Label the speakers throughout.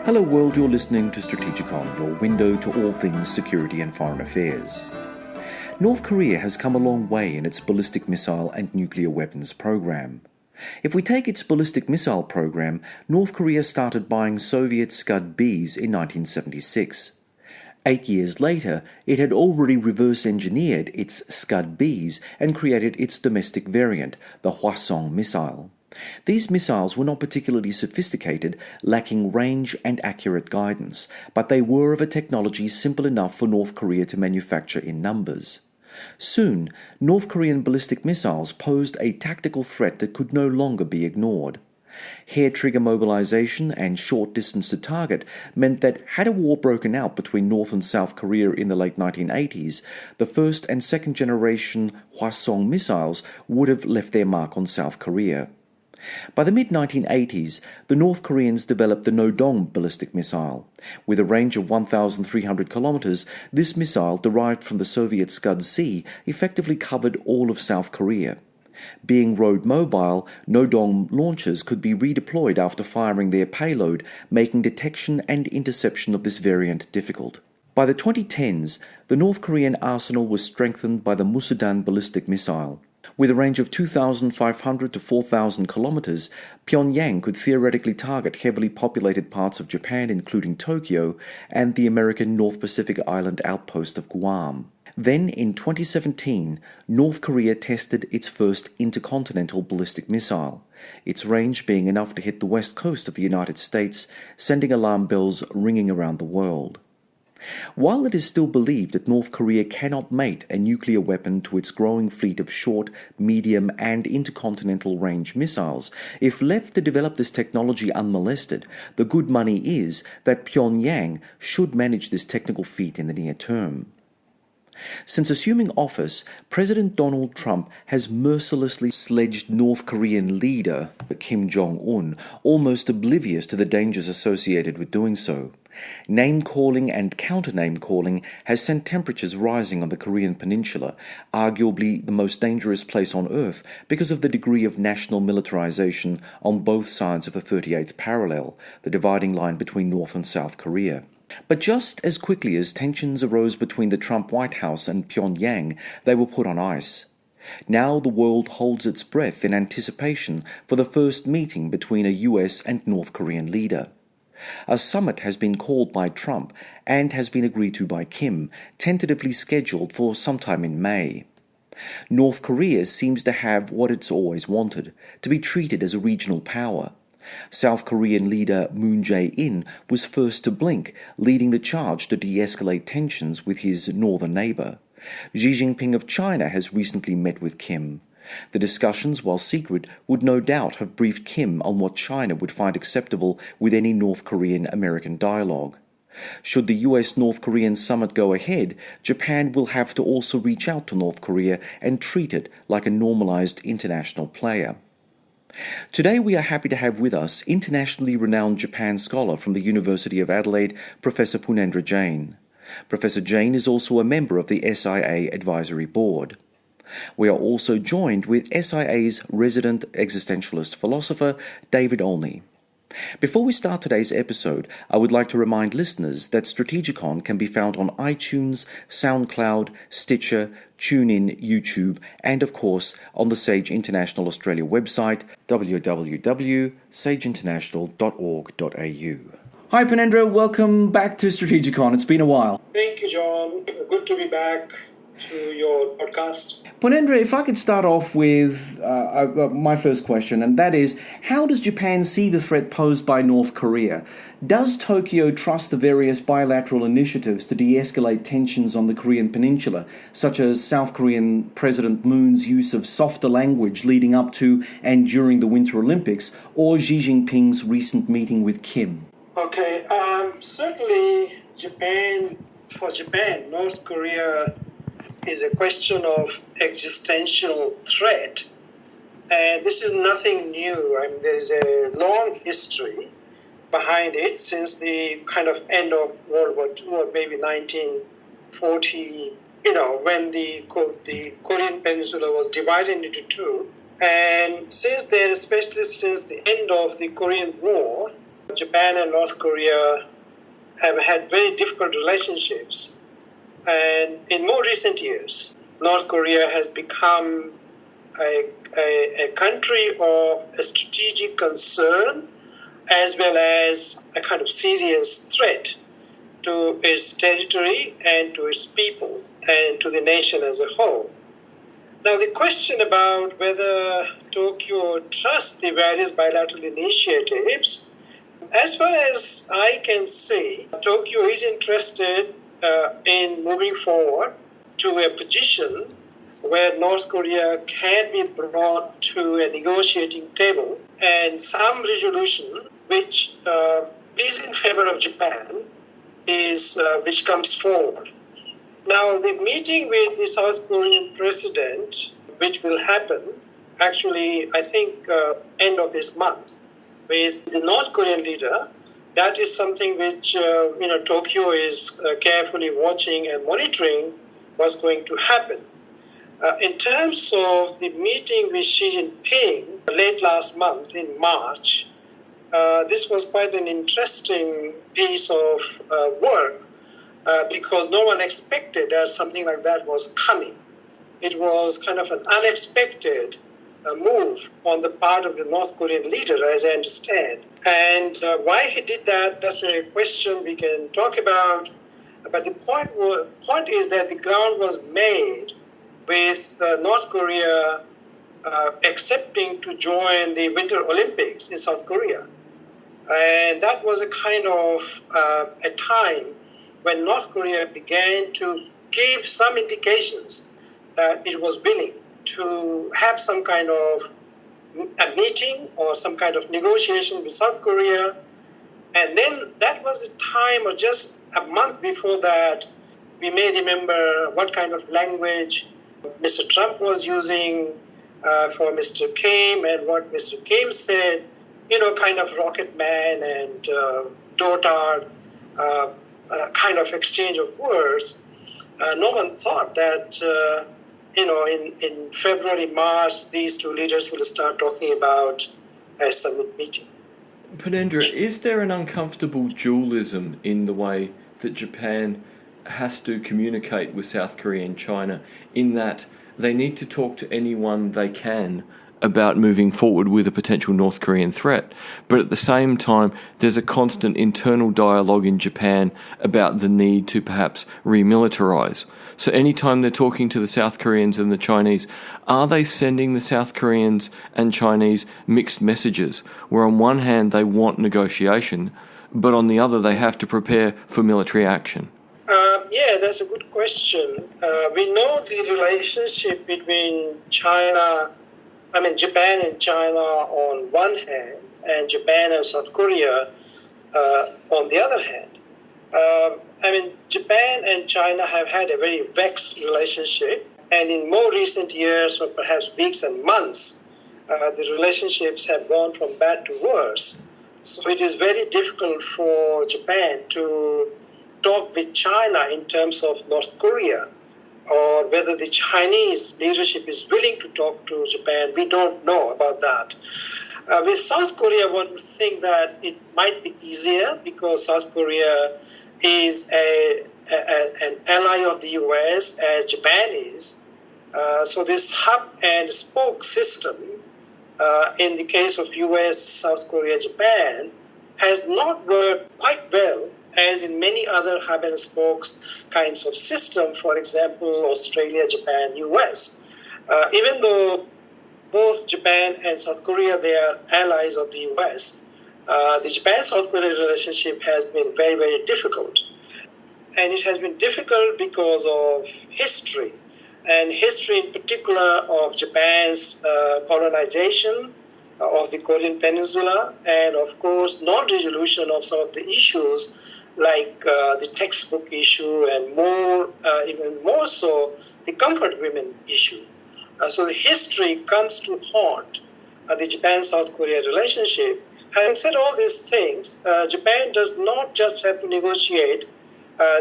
Speaker 1: Hello world, you're listening to Strategikon, your window to all things security and foreign affairs. North Korea has come a long way in its ballistic missile and nuclear weapons program. If we take its ballistic missile program, North Korea started buying Soviet Scud-Bs in 1976. 8 years later, it had already reverse-engineered its Scud-Bs and created its domestic variant, the Hwasong missile. These missiles were not particularly sophisticated, lacking range and accurate guidance, but they were of a technology simple enough for North Korea to manufacture in numbers. Soon, North Korean ballistic missiles posed a tactical threat that could no longer be ignored. Hair-trigger mobilization and short distance to target meant that had a war broken out between North and South Korea in the late 1980s, the first and second generation Hwasong missiles would have left their mark on South Korea. By the mid-1980s, the North Koreans developed the Nodong ballistic missile. With a range of 1,300 kilometers, this missile, derived from the Soviet Scud-C, effectively covered all of South Korea. Being road mobile, Nodong launchers could be redeployed after firing their payload, making detection and interception of this variant difficult. By the 2010s, the North Korean arsenal was strengthened by the Musudan ballistic missile. With a range of 2,500 to 4,000 kilometers, Pyongyang could theoretically target heavily populated parts of Japan, including Tokyo, and the American North Pacific island outpost of Guam. Then, in 2017, North Korea tested its first intercontinental ballistic missile, its range being enough to hit the west coast of the United States, sending alarm bells ringing around the world. While it is still believed that North Korea cannot mate a nuclear weapon to its growing fleet of short, medium, and intercontinental range missiles, if left to develop this technology unmolested, the good money is that Pyongyang should manage this technical feat in the near term. Since assuming office, President Donald Trump has mercilessly sledged North Korean leader Kim Jong-un, almost oblivious to the dangers associated with doing so. Name-calling and counter-name-calling has sent temperatures rising on the Korean Peninsula, arguably the most dangerous place on Earth because of the degree of national militarization on both sides of the 38th parallel, the dividing line between North and South Korea. But just as quickly as tensions arose between the Trump White House and Pyongyang, they were put on ice. Now the world holds its breath in anticipation for the first meeting between a US and North Korean leader. A summit has been called by Trump and has been agreed to by Kim, tentatively scheduled for sometime in May. North Korea seems to have what it's always wanted, to be treated as a regional power. South Korean leader Moon Jae-in was first to blink, leading the charge to de-escalate tensions with his northern neighbor. Xi Jinping of China has recently met with Kim. The discussions, while secret, would no doubt have briefed Kim on what China would find acceptable with any North Korean-American dialogue. Should the US-North Korean summit go ahead, Japan will have to also reach out to North Korea and treat it like a normalized international player. Today we are happy to have with us internationally renowned Japan scholar from the University of Adelaide, Professor Purnendra Jain. Professor Jain is also a member of the SIA Advisory Board. We are also joined with SIA's resident existentialist philosopher, David Olney. Before we start today's episode, I would like to remind listeners that Strategikon can be found on iTunes, SoundCloud, Stitcher, TuneIn, YouTube, and of course on the Sage International Australia website, www.sageinternational.org.au. Hi Purnendra, welcome back to Strategikon. It's been a while.
Speaker 2: Thank you, John. Good to be back to your podcast.
Speaker 1: Purnendra, if I could start off with my first question, and that is, how does Japan see the threat posed by North Korea? Does Tokyo trust the various bilateral initiatives to de-escalate tensions on the Korean Peninsula, such as South Korean President Moon's use of softer language leading up to and during the Winter Olympics, or Xi Jinping's recent meeting with Kim?
Speaker 2: Okay, certainly for Japan, North Korea is a question of existential threat. And this is nothing new. I mean, there is a long history behind it since the kind of end of World War II or maybe 1940, when the Korean Peninsula was divided into two. And since then, especially since the end of the Korean War, Japan and North Korea have had very difficult relationships. And in more recent years, North Korea has become a country of a strategic concern as well as a kind of serious threat to its territory and to its people and to the nation as a whole. Now, the question about whether Tokyo trusts the various bilateral initiatives, as far as I can see, Tokyo is interested in moving forward to a position where North Korea can be brought to a negotiating table and some resolution which is in favor of Japan is which comes forward. Now, the meeting with the South Korean president, which will happen, actually, I think, end of this month, with the North Korean leader, that is something which, Tokyo is carefully watching and monitoring what's going to happen. In terms of the meeting with Xi Jinping late last month in March, this was quite an interesting piece of work because no one expected that something like that was coming. It was kind of an unexpected move on the part of the North Korean leader, as I understand. And why he did that, that's a question we can talk about. But the point is that the ground was made with North Korea accepting to join the Winter Olympics in South Korea. And that was a kind of a time when North Korea began to give some indications that it was willing to have some kind of a meeting or some kind of negotiation with South Korea. And then that was the time, or just a month before that, we may remember what kind of language Mr. Trump was using for Mr. Kim and what Mr. Kim said, kind of rocket man and dotard kind of exchange of words. No one thought that, in February, March, these two leaders will start talking about a summit meeting.
Speaker 3: Purnendra, is there an uncomfortable dualism in the way that Japan has to communicate with South Korea and China, in that they need to talk to anyone they can about moving forward with a potential North Korean threat, but at the same time there's a constant internal dialogue in Japan about the need to perhaps remilitarize? So anytime they're talking to the South Koreans and the Chinese, are they sending the South Koreans and Chinese mixed messages, where on one hand they want negotiation, but on the other they have to prepare for military action?
Speaker 2: Yeah, that's a good question. We know the relationship between Japan and China on one hand, and Japan and South Korea on the other hand. Japan and China have had a very vexed relationship, and in more recent years, or perhaps weeks and months, the relationships have gone from bad to worse. So it is very difficult for Japan to talk with China in terms of North Korea, or whether the Chinese leadership is willing to talk to Japan. We don't know about that. With South Korea, one would think that it might be easier because South Korea is an ally of the US, as Japan is. So this hub and spoke system, in the case of US, South Korea, Japan, has not worked quite well as in many other hub and spokes kinds of system, for example, Australia, Japan, US. Even though both Japan and South Korea, they are allies of the US, the Japan-South Korea relationship has been very, very difficult. And it has been difficult because of history, and history in particular of Japan's colonization of the Korean Peninsula, and of course non-resolution of some of the issues like the textbook issue, and even more so, the comfort women issue. So the history comes to haunt the Japan-South Korea relationship. Having said all these things, Japan does not just have to negotiate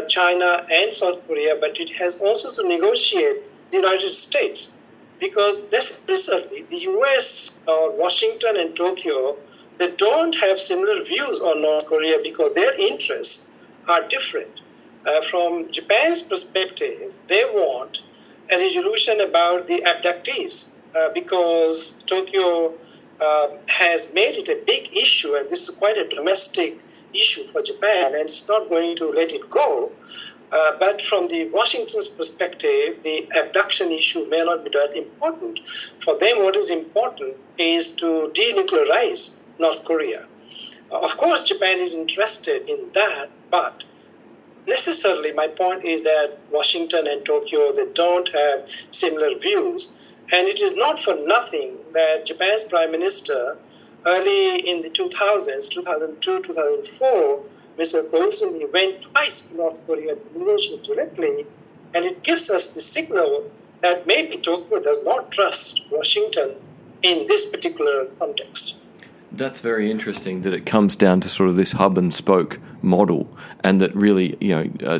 Speaker 2: China and South Korea, but it has also to negotiate the United States, because necessarily the US, Washington and Tokyo, they don't have similar views on North Korea because their interests are different. From Japan's perspective, they want a resolution about the abductees because Tokyo has made it a big issue, and this is quite a domestic issue for Japan, and it's not going to let it go. But from the Washington's perspective, the abduction issue may not be that important. For them, what is important is to denuclearize North Korea. Of course, Japan is interested in that, but necessarily my point is that Washington and Tokyo, they don't have similar views. And it is not for nothing that Japan's Prime Minister, early in the 2000s, 2002, 2004, Mr. Koizumi went twice to North Korea to negotiate directly, and it gives us the signal that maybe Tokyo does not trust Washington in this particular context.
Speaker 3: That's very interesting that it comes down to sort of this hub and spoke model, and that really,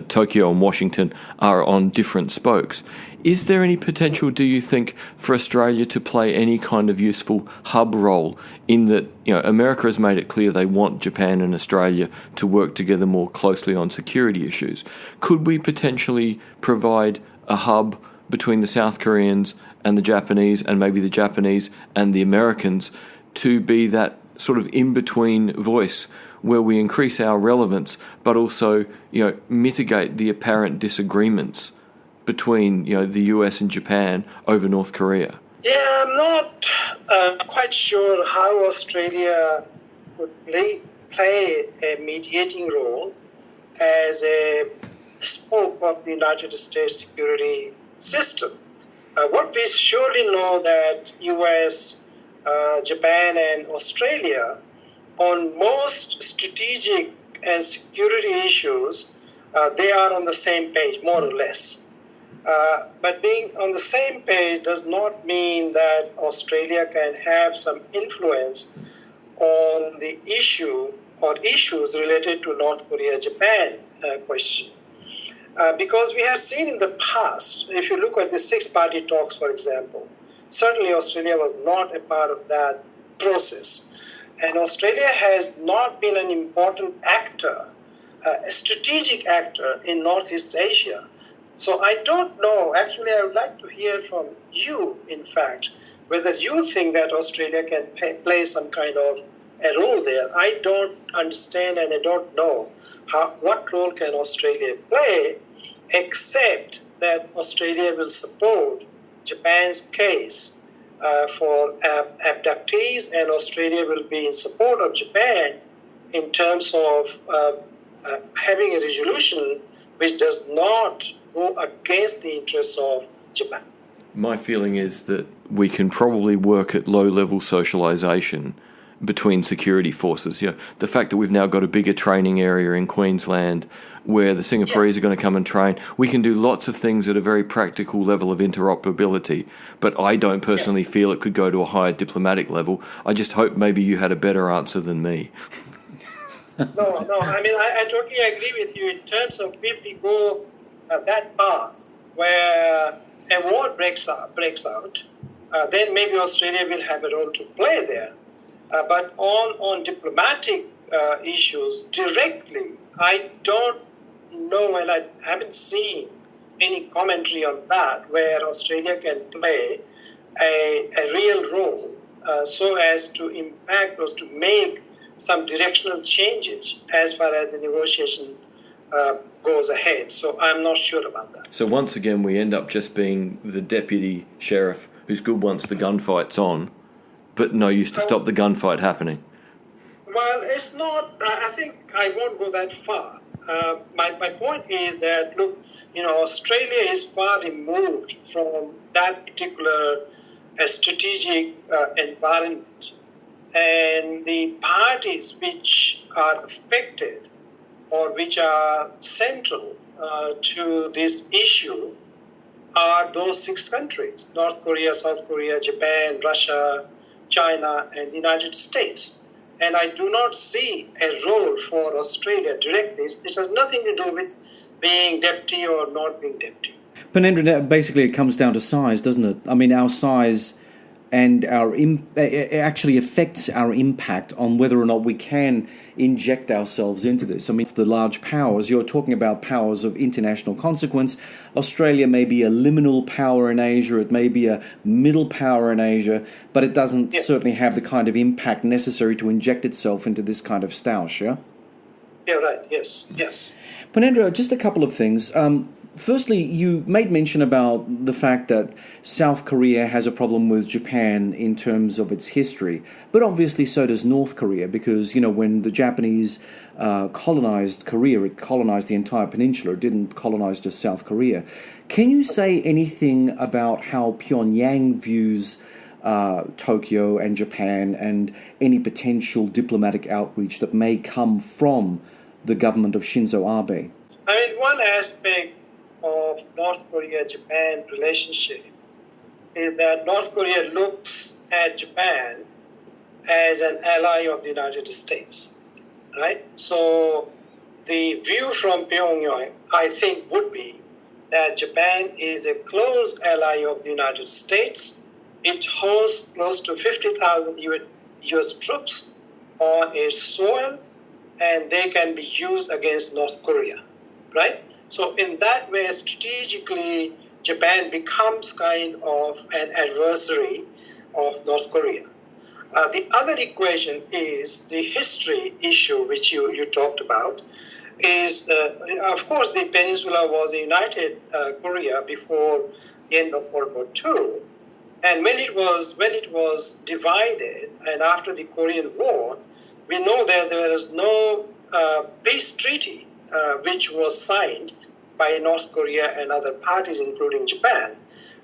Speaker 3: Tokyo and Washington are on different spokes. Is there any potential, do you think, for Australia to play any kind of useful hub role in that, America has made it clear they want Japan and Australia to work together more closely on security issues. Could we potentially provide a hub between the South Koreans and the Japanese, and maybe the Japanese and the Americans, to be that sort of in-between voice where we increase our relevance but also, mitigate the apparent disagreements between, the US and Japan over North Korea?
Speaker 2: Yeah, I'm not quite sure how Australia would play a mediating role as a spoke of the United States security system. What we surely know that US, Japan and Australia, on most strategic and security issues, they are on the same page, more or less. But being on the same page does not mean that Australia can have some influence on the issue or issues related to North Korea-Japan question. Because we have seen in the past, if you look at the six-party talks, for example, certainly Australia was not a part of that process. And Australia has not been an important actor, a strategic actor in Northeast Asia. So I don't know, actually I would like to hear from you, in fact, whether you think that Australia can play some kind of a role there. I don't understand and I don't know what role can Australia play, except that Australia will support Japan's case for abductees, and Australia will be in support of Japan in terms of having a resolution which does not go against the interests of Japan.
Speaker 3: My feeling is that we can probably work at low-level socialisation between security forces. The fact that we've now got a bigger training area in Queensland where the Singaporeans are going to come and train, we can do lots of things at a very practical level of interoperability, but I don't personally feel it could go to a higher diplomatic level. I just hope maybe you had a better answer than me.
Speaker 2: No, I mean, I totally agree with you in terms of if we go that path where a war breaks out, then maybe Australia will have a role to play there. But on diplomatic issues directly, I don't know, and I haven't seen any commentary on that where Australia can play a real role so as to impact or to make some directional changes as far as the negotiation goes ahead. So I'm not sure about that.
Speaker 3: So once again, we end up just being the deputy sheriff who's good once the gunfight's on, but no use to stop the gunfight happening.
Speaker 2: Well, it's not, I think I won't go that far. My point is that, look, Australia is far removed from that particular strategic environment. And the parties which are affected or which are central to this issue are those six countries: North Korea, South Korea, Japan, Russia, China, and the United States. And I do not see a role for Australia directly. It has nothing to do with being Dept or not being Dept.
Speaker 4: Purnendra, basically it comes down to size, doesn't it? I mean, our size
Speaker 1: and it actually affects our impact on whether or not we can inject ourselves into this. I mean, the large powers, you're talking about powers of international consequence. Australia may be a liminal power in Asia, it may be a middle power in Asia, but it doesn't certainly have the kind of impact necessary to inject itself into this kind of stoush, yeah?
Speaker 2: Yeah, right, yes.
Speaker 1: Purnendra, just a couple of things. Firstly, you made mention about the fact that South Korea has a problem with Japan in terms of its history, but obviously so does North Korea, because, when the Japanese colonized Korea, it colonized the entire peninsula, it didn't colonize just South Korea. Can you say anything about how Pyongyang views Tokyo and Japan and any potential diplomatic outreach that may come from the government of Shinzo Abe?
Speaker 2: I mean, one aspect of North Korea-Japan relationship is that North Korea looks at Japan as an ally of the United States, right? So the view from Pyongyang, I think, would be that Japan is a close ally of the United States. It hosts close to 50,000 U.S. troops on its soil, and they can be used against North Korea, right? So in that way, strategically, Japan becomes kind of an adversary of North Korea. The other equation is the history issue, which you talked about, is, of course, the peninsula was a united Korea before the end of World War II. And when it was divided, and after the Korean War, we know that there is no peace treaty which was signed by North Korea and other parties, including Japan.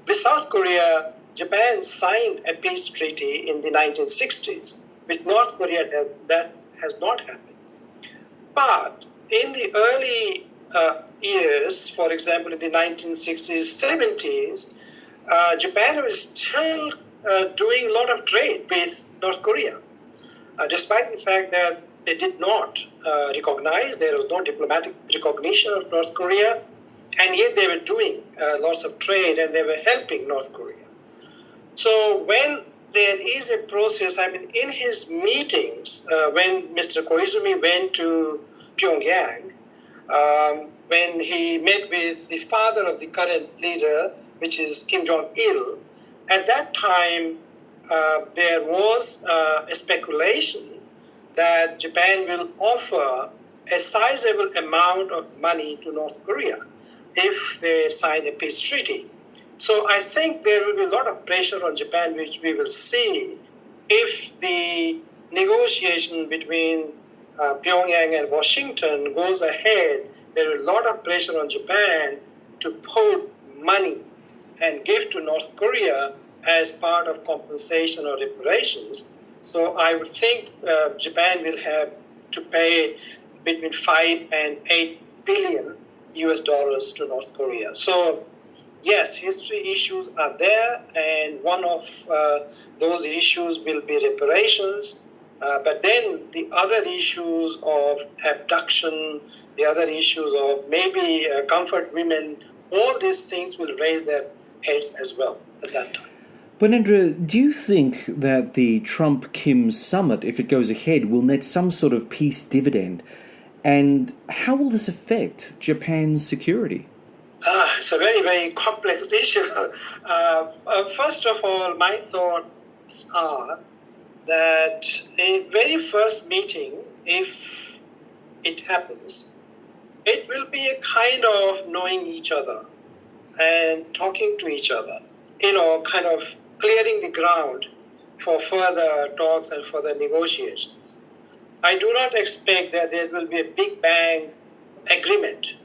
Speaker 2: With South Korea, Japan signed a peace treaty in the 1960s. With North Korea, that has not happened. But in the early years, for example, in the 1960s, 70s, Japan was still doing a lot of trade with North Korea, despite the fact that they did not recognize, there was no diplomatic recognition of North Korea, and yet they were doing lots of trade and they were helping North Korea. So when there is a process, I mean, in his meetings, when Mr. Koizumi went to Pyongyang, when he met with the father of the current leader, which is Kim Jong-il, at that time there was a speculation that Japan will offer a sizable amount of money to North Korea if they sign a peace treaty. So I think there will be a lot of pressure on Japan, which we will see if the negotiation between Pyongyang and Washington goes ahead. There is a lot of pressure on Japan to put money and give to North Korea as part of compensation or reparations. So I would think Japan will have to pay between 5 and 8 billion US dollars to North Korea. So yes, history issues are there, and one of those issues will be reparations. But then the other issues of abduction, the other issues of maybe comfort women, all these things will raise their heads as well at that time.
Speaker 1: Purnendra, do you think that the Trump-Kim summit, if it goes ahead, will net some sort of peace dividend? And how will this affect Japan's security?
Speaker 2: It's a very, very complex issue. First of all, my thoughts are that a very first meeting, if it happens, it will be a kind of knowing each other and talking to each other, kind of clearing the ground for further talks and further negotiations. I do not expect that there will be a big bang agreement,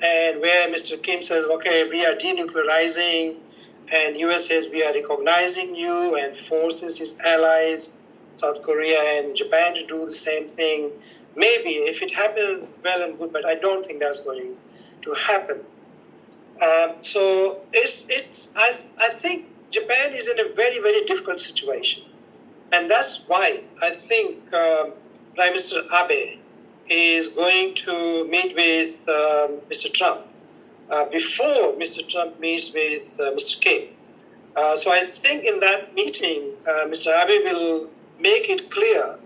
Speaker 2: and where Mr. Kim says, okay, we are denuclearizing, and US says we are recognizing you, and forces his allies, South Korea and Japan, to do the same thing. Maybe if it happens, well and good, but I don't think that's going to happen. So I think Japan is in a very, very difficult situation. And that's why I think Prime Minister Abe is going to meet with Mr. Trump before Mr. Trump meets with Mr. Kim. So I think in that meeting, Mr. Abe will make it clear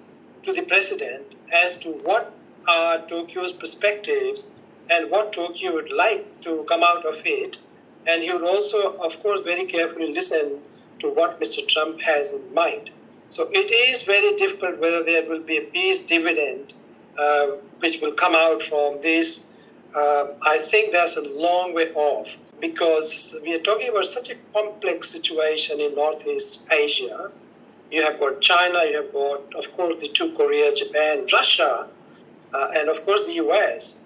Speaker 2: to the president as to what are Tokyo's perspectives and what Tokyo would like to come out of it. And he would also, of course, very carefully listen to what Mr. Trump has in mind. So it is very difficult whether there will be a peace dividend which will come out from this. I think that's a long way off because we are talking about such a complex situation in Northeast Asia. You have got China, you have got, of course, the two Koreas, Japan, Russia, and of course the US.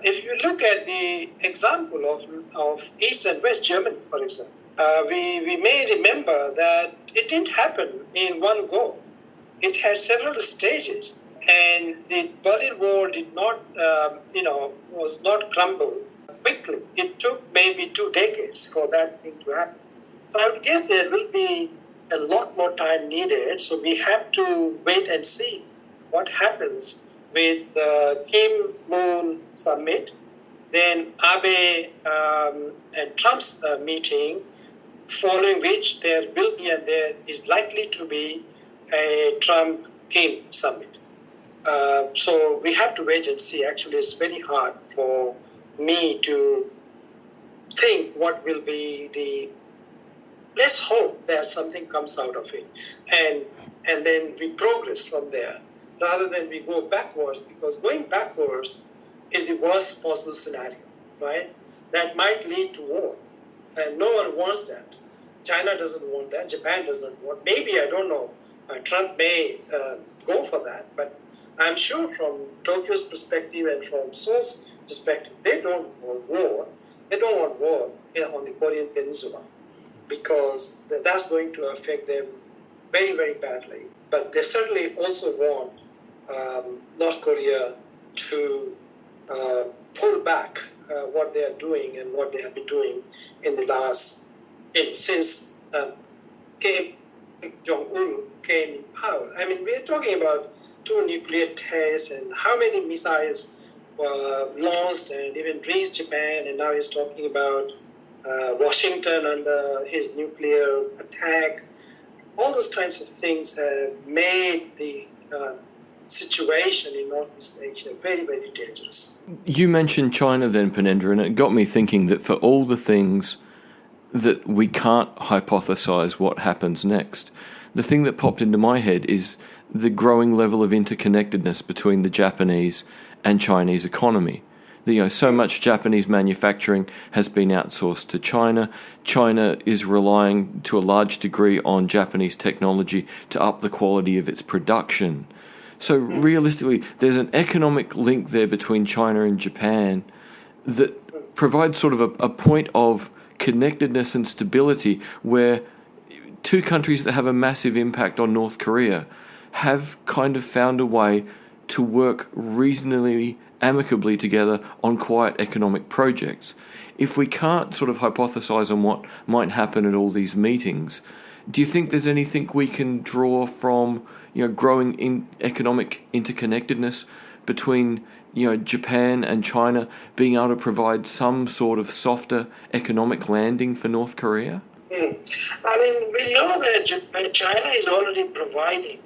Speaker 2: If you look at the example of East and West Germany, for example, we may remember that it didn't happen in one go. It had several stages, and the Berlin Wall did not, was not crumble quickly. It took maybe 2 decades for that thing to happen. So I would guess there will be a lot more time needed, so we have to wait and see what happens with Kim Moon summit, then Abe and Trump's meeting, following which there will be and there is likely to be a Trump-Kim summit. So we have to wait and see. Actually, it's very hard for me to think what will be the... Let's hope that something comes out of it. And then we progress from there, rather than we go backwards, because going backwards is the worst possible scenario, right? That might lead to war. And no one wants that. China doesn't want that. Japan doesn't want. Maybe, I don't know. Trump may go for that. But I'm sure from Tokyo's perspective and from Seoul's perspective, they don't want war. They don't want war on the Korean Peninsula because that's going to affect them very, very badly. But they certainly also want North Korea to pull back what they are doing and what they have been doing in the since Jong-un came in power. I mean, we're talking about 2 nuclear tests and how many missiles were launched and even reached Japan, and now he's talking about Washington under his nuclear attack. All those kinds of things have made the situation in Northeast Asia very, very dangerous.
Speaker 3: You mentioned China then, Purnendra, and it got me thinking that for all the things that we can't hypothesize what happens next, the thing that popped into my head is the growing level of interconnectedness between the Japanese and Chinese economy. So much Japanese manufacturing has been outsourced to China. China is relying to a large degree on Japanese technology to up the quality of its production. So realistically, there's an economic link there between China and Japan that provides sort of a point of connectedness and stability where 2 countries that have a massive impact on North Korea have kind of found a way to work reasonably amicably together on quiet economic projects. If we can't sort of hypothesize on what might happen at all these meetings, do you think there's anything we can draw from growing economic interconnectedness between Japan and China being able to provide some sort of softer economic landing for North Korea?
Speaker 2: I mean, we know that China is already providing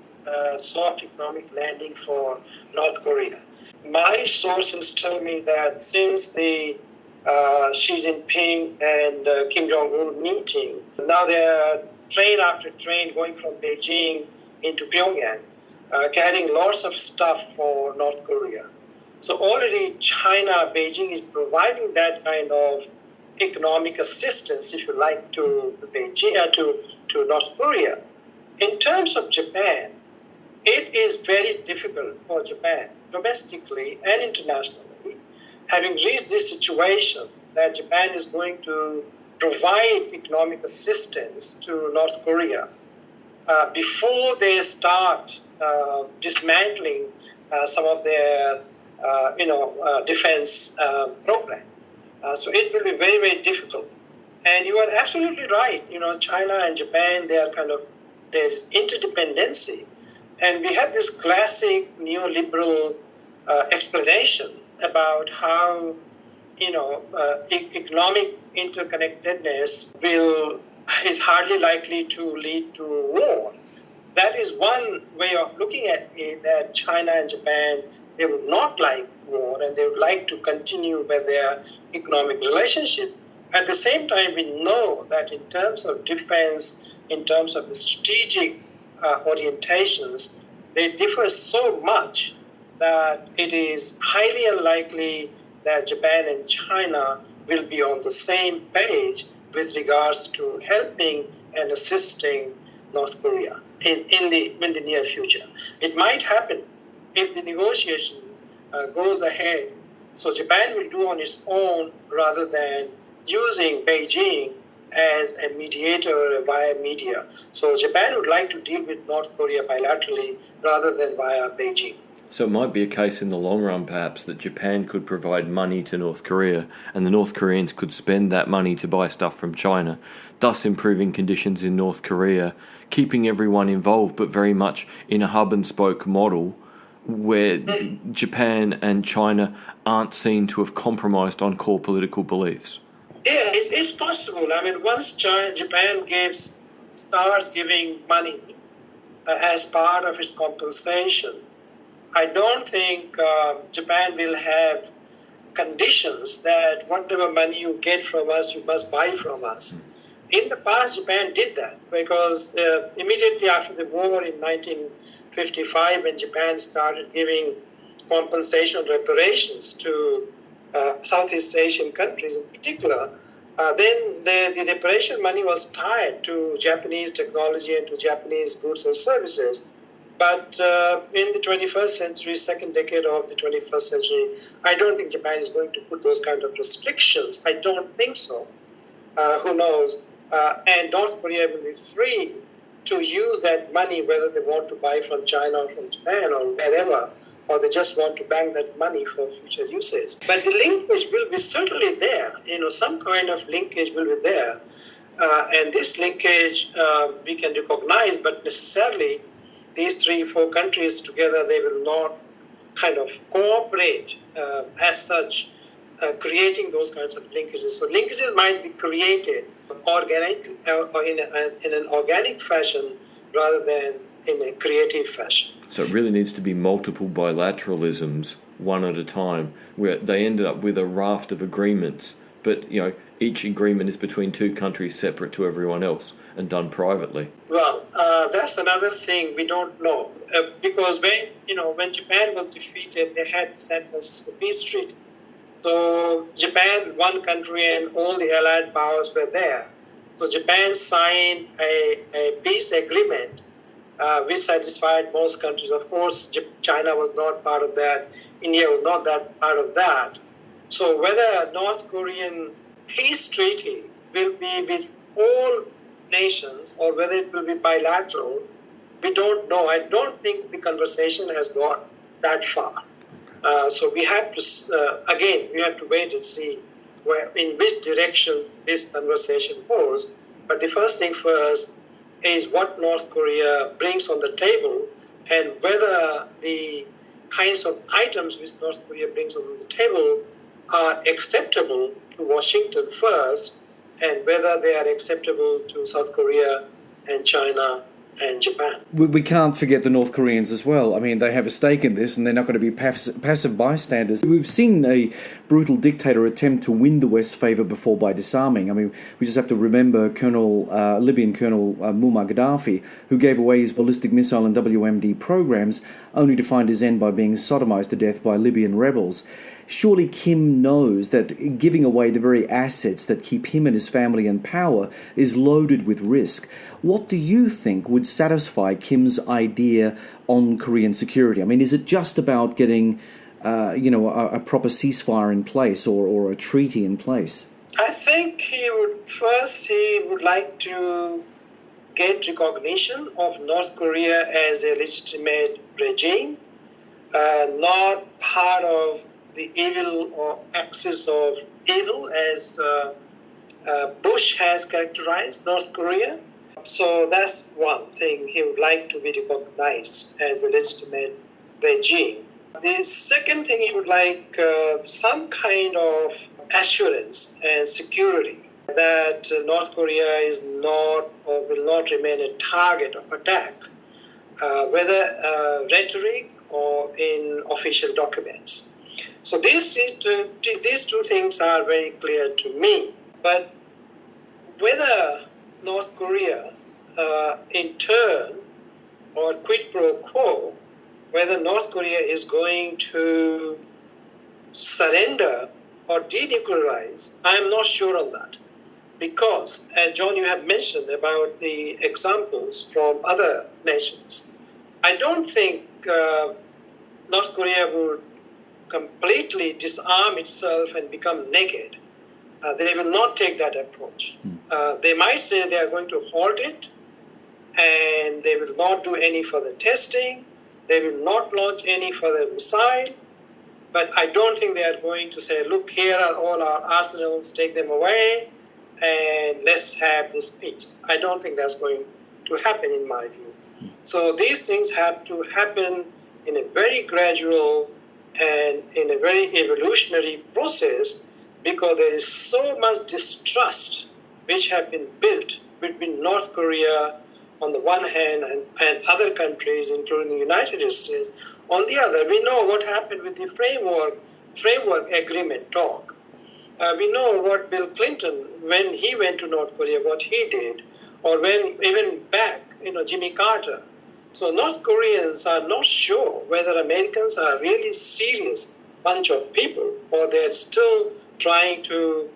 Speaker 2: soft economic landing for North Korea. My sources tell me that since the Xi Jinping and Kim Jong-un meeting, now there are train after train going from Beijing into Pyongyang, carrying lots of stuff for North Korea. So already China, Beijing is providing that kind of economic assistance, if you like, to Beijing, to North Korea. In terms of Japan, it is very difficult for Japan, domestically and internationally, having reached this situation that Japan is going to provide economic assistance to North Korea before they start dismantling some of their defense program. So it will be very, very difficult. And you are absolutely right. China and Japan, there's interdependency. And we have this classic neoliberal explanation about how, economic interconnectedness will is hardly likely to lead to war. That is one way of looking at it, that China and Japan, they would not like war and they would like to continue with their economic relationship. At the same time, we know that in terms of defense, in terms of the strategic orientations, they differ so much that it is highly unlikely that Japan and China will be on the same page with regards to helping and assisting North Korea in the near future. It might happen if the negotiation goes ahead. So Japan will do on its own rather than using Beijing as a mediator via media. So Japan would like to deal with North Korea bilaterally rather than via Beijing.
Speaker 3: So it might be a case in the long run, perhaps, that Japan could provide money to North Korea and the North Koreans could spend that money to buy stuff from China, thus improving conditions in North Korea, keeping everyone involved, but very much in a hub-and-spoke model where Japan and China aren't seen to have compromised on core political beliefs.
Speaker 2: Yeah, it is possible. I mean, once Japan starts giving money as part of its compensation, I don't think Japan will have conditions that whatever money you get from us, you must buy from us. In the past, Japan did that because immediately after the war in 1955, when Japan started giving compensation reparations to Southeast Asian countries in particular, then the reparation money was tied to Japanese technology and to Japanese goods and services. But in the 21st century, second decade of the 21st century, I don't think Japan is going to put those kind of restrictions. I don't think so. Who knows? And North Korea will be free to use that money, whether they want to buy from China or from Japan or wherever, or they just want to bank that money for future uses. But the linkage will be certainly there. Some kind of linkage will be there. And this linkage we can recognize, but necessarily these 3-4 countries together, they will not kind of cooperate as such, creating those kinds of linkages. So linkages might be created organic or in an organic fashion rather than in a creative fashion.
Speaker 3: So it really needs to be multiple bilateralisms, one at a time, where they ended up with a raft of agreements, but each agreement is between 2 countries separate to everyone else and done privately.
Speaker 2: Well, that's another thing we don't know, because when Japan was defeated, they had the San Francisco Peace Treaty. So Japan, one country, and all the allied powers were there. So Japan signed a peace agreement which satisfied most countries. Of course, China was not part of that. India was not part of that. So whether North Korean peace treaty will be with all nations or whether it will be bilateral, we don't know. I don't think the conversation has gone that far. So we have to wait and see in which direction this conversation goes. But the first thing first is what North Korea brings on the table and whether the kinds of items which North Korea brings on the table are acceptable to Washington first, and whether they are acceptable to South Korea and China and Japan.
Speaker 1: We can't forget the North Koreans as well. I mean, they have a stake in this and they're not going to be passive bystanders. We've seen a brutal dictator attempt to win the West's favour before by disarming. I mean, we just have to remember Libyan Colonel Muammar Gaddafi, who gave away his ballistic missile and WMD programs only to find his end by being sodomized to death by Libyan rebels. Surely Kim knows that giving away the very assets that keep him and his family in power is loaded with risk. What do you think would satisfy Kim's idea on Korean security? I mean, is it just about getting, a proper ceasefire in place or a treaty in place?
Speaker 2: I think he would like to get recognition of North Korea as a legitimate regime, not part of the evil or axis of evil as Bush has characterized North Korea. So that's one thing he would like to be recognized as a legitimate regime. The second thing he would like some kind of assurance and security that North Korea is not or will not remain a target of attack, whether rhetoric or in official documents. So these two things are very clear to me. But whether North Korea, in turn, or quid pro quo, whether North Korea is going to surrender or denuclearize, I'm not sure on that. Because, as John, you have mentioned about the examples from other nations, I don't think North Korea would completely disarm itself and become naked. They will not take that approach. They might say they are going to halt it, and they will not do any further testing. They will not launch any further missile. But I don't think they are going to say, look, here are all our arsenals, take them away, and let's have this peace. I don't think that's going to happen in my view. So these things have to happen in a very gradual and in a very evolutionary process, because there is so much distrust which have been built between North Korea on the one hand and other countries, including the United States, on the other. We know what happened with the framework agreement talk. We know what Bill Clinton, when he went to North Korea, what he did, or when even back, Jimmy Carter. So North Koreans are not sure whether Americans are really serious bunch of people, or they're still trying to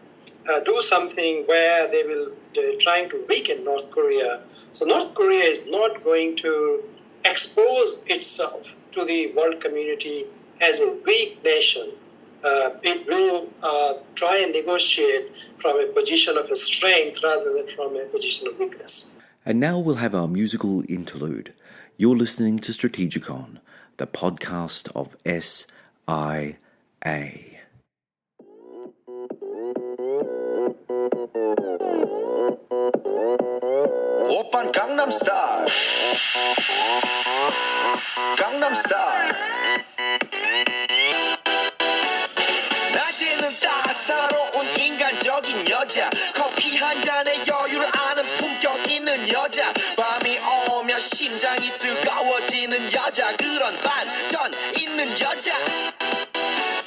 Speaker 2: do something where they're trying to weaken North Korea. So North Korea is not going to expose itself to the world community as a weak nation. It will try and negotiate from a position of strength rather than from a position of weakness.
Speaker 1: And now we'll have our musical interlude. You're listening to Strategikon, the podcast of SIA.
Speaker 4: 오빤 강남스타일 강남스타일 낮에는 따사로운 인간적인 여자 커피 한 잔에 여유를 아는 품격 있는 여자 밤이 오면 심장이 뜨거워지는 여자 그런 반전 있는 여자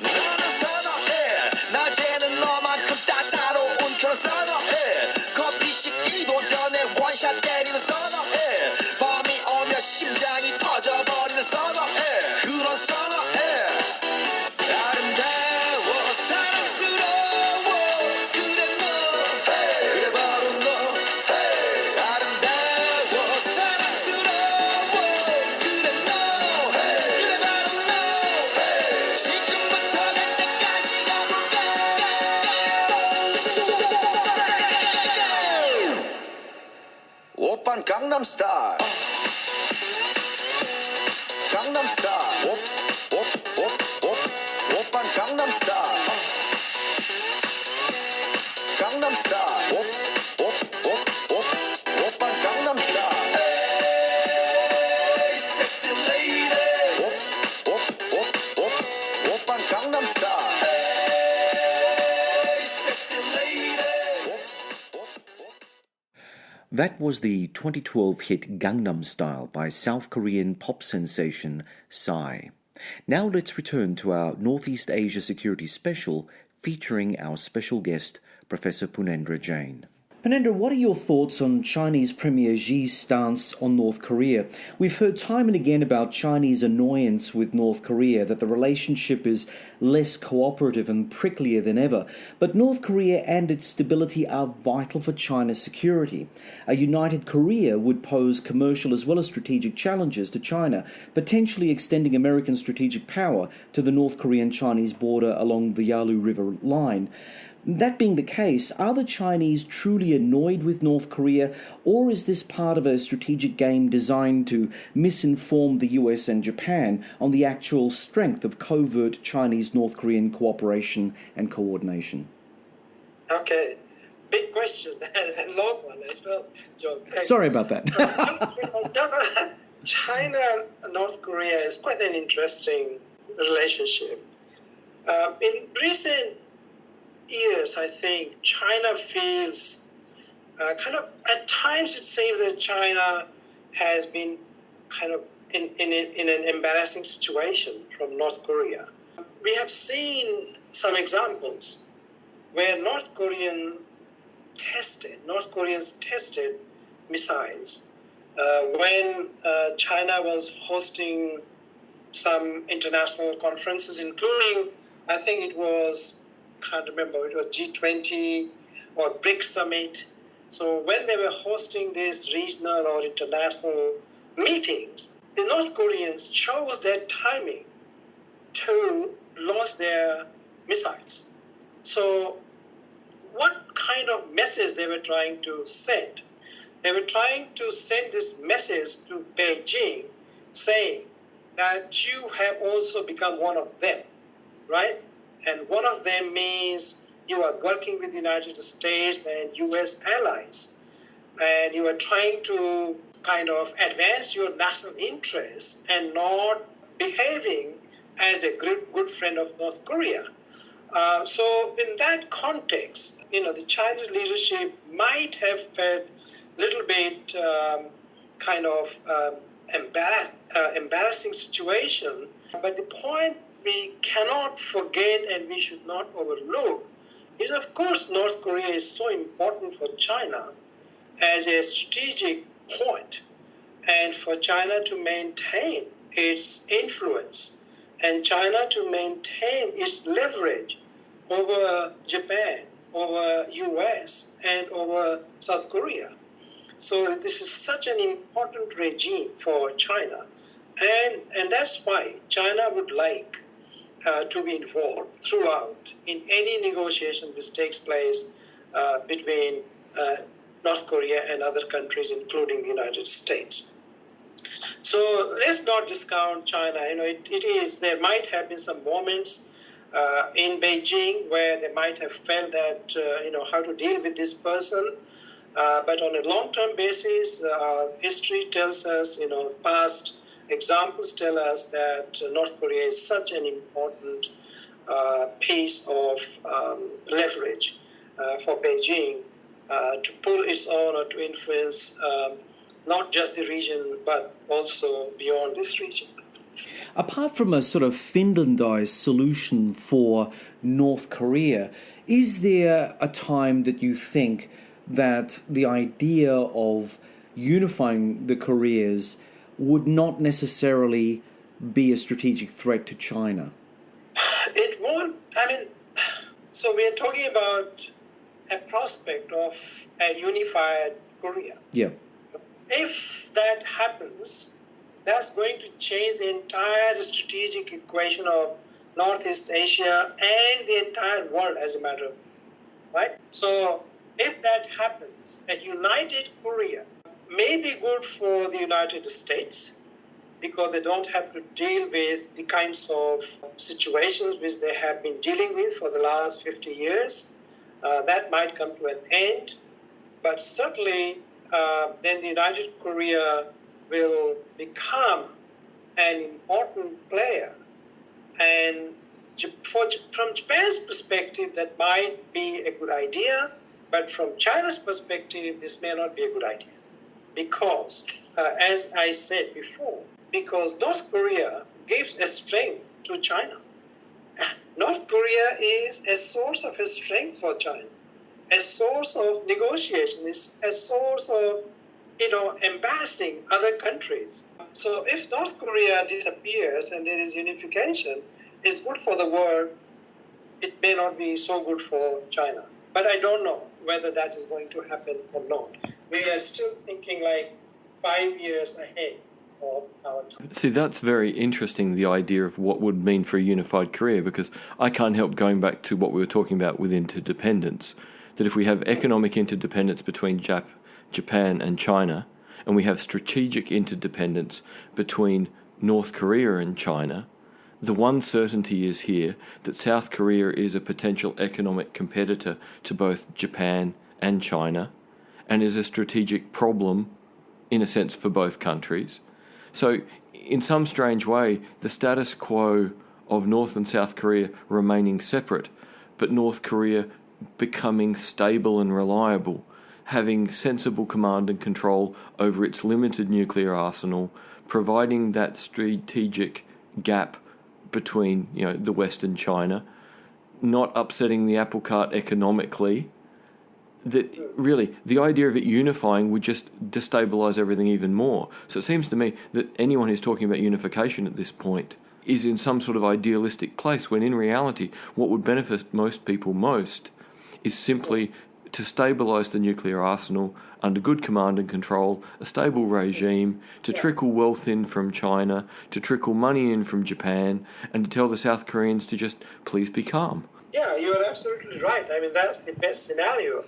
Speaker 4: 너는 선호해 낮에는 너만큼 따사로운 그런 선호해 커피 식기도 전에 원샷 때리는 선호해 밤이 오면 심장이 터져버리는 선호해 그런 선호해 아름다워 사랑스러워 그래 너 그래 바로 너 아름다워 사랑스러워 그래 너 그래 바로 너 지금부터 갈 때까지 가볼까 오빤 강남스타일 강남스타일 오빤 강남스타일 강남스타일 오빤 강남스타일 에이 섹시 레이디 오빤 강남스타일 에이 섹시 레이디
Speaker 1: That was the 2012 hit Gangnam Style by South Korean pop sensation Psy. Now let's return to our Northeast Asia Security Special featuring our special guest, Professor Purnendra Jain.
Speaker 5: Purnendra, what are your thoughts on Chinese Premier Xi's stance on North Korea? We've heard time and again about Chinese annoyance with North Korea, that the relationship is less cooperative and pricklier than ever. But North Korea and its stability are vital for China's security. A united Korea would pose commercial as well as strategic challenges to China, potentially extending American strategic power to the North Korean-Chinese border along the Yalu River line. That being the case, are the Chinese truly annoyed with North Korea, or is this part of a strategic game designed to misinform the US and Japan on the actual strength of covert Chinese-North Korean cooperation and coordination?
Speaker 2: Okay, big question and long one as well, John.
Speaker 5: Sorry about that.
Speaker 2: China-North Korea is quite an interesting relationship. In recent years, I think China feels at times it seems that China has been kind of in an embarrassing situation from North Korea. We have seen some examples where North Koreans tested missiles when China was hosting some international conferences, including, I think it was, can't remember, it was G20 or BRICS Summit. So when they were hosting these regional or international meetings, the North Koreans chose that timing to launch their missiles. So what kind of message they were trying to send? They were trying to send this message to Beijing saying that you have also become one of them, right? And one of them means you are working with the United States and US allies, and you are trying to kind of advance your national interests and not behaving as a good friend of North Korea. So in that context, the Chinese leadership might have felt a little bit embarrassing situation. But the point we cannot forget and we should not overlook is, of course, North Korea is so important for China as a strategic point, and for China to maintain its influence and China to maintain its leverage over Japan, over US, and over South Korea. So this is such an important regime for China, and that's why China would like to be involved throughout in any negotiation which takes place between North Korea and other countries, including the United States. So let's not discount China. There might have been some moments in Beijing where they might have felt that, how to deal with this person. But on a long-term basis, history tells us, past examples tell us that North Korea is such an important piece of leverage for Beijing to pull its own or to influence not just the region, but also beyond this region.
Speaker 5: Apart from a sort of Finlandized solution for North Korea, is there a time that you think that the idea of unifying the Koreas would not necessarily be a strategic threat to China?
Speaker 2: It won't. So we are talking about a prospect of a unified Korea.
Speaker 5: Yeah.
Speaker 2: If that happens, that's going to change the entire strategic equation of Northeast Asia and the entire world, as a matter of fact, right? So if that happens, a united Korea may be good for the United States because they don't have to deal with the kinds of situations which they have been dealing with for the last 50 years. That might come to an end, but certainly then the United Korea will become an important player. And from Japan's perspective, that might be a good idea, but from China's perspective, this may not be a good idea. Because, as I said before, because North Korea gives a strength to China. North Korea is a source of a strength for China, a source of negotiation, is a source of, embarrassing other countries. So if North Korea disappears and there is unification, it's good for the world. It may not be so good for China. But I don't know whether that is going to happen or not. We are still thinking like 5 years ahead of our time.
Speaker 3: See, that's very interesting, the idea of what would mean for a unified Korea, because I can't help going back to what we were talking about with interdependence, that if we have economic interdependence between Japan and China, and we have strategic interdependence between North Korea and China, the one certainty is here that South Korea is a potential economic competitor to both Japan and China, and is a strategic problem, in a sense, for both countries. So, in some strange way, the status quo of North and South Korea remaining separate but North Korea becoming stable and reliable, having sensible command and control over its limited nuclear arsenal, providing that strategic gap between the West and China, not upsetting the apple cart economically. That really, the idea of it unifying would just destabilise everything even more. So it seems to me that anyone who's talking about unification at this point is in some sort of idealistic place, when in reality what would benefit most people most is simply to stabilise the nuclear arsenal under good command and control, a stable regime, to trickle wealth in from China, to trickle money in from Japan, and to tell the South Koreans to just please be calm.
Speaker 2: Yeah, you're absolutely right. I mean, that's the best scenario.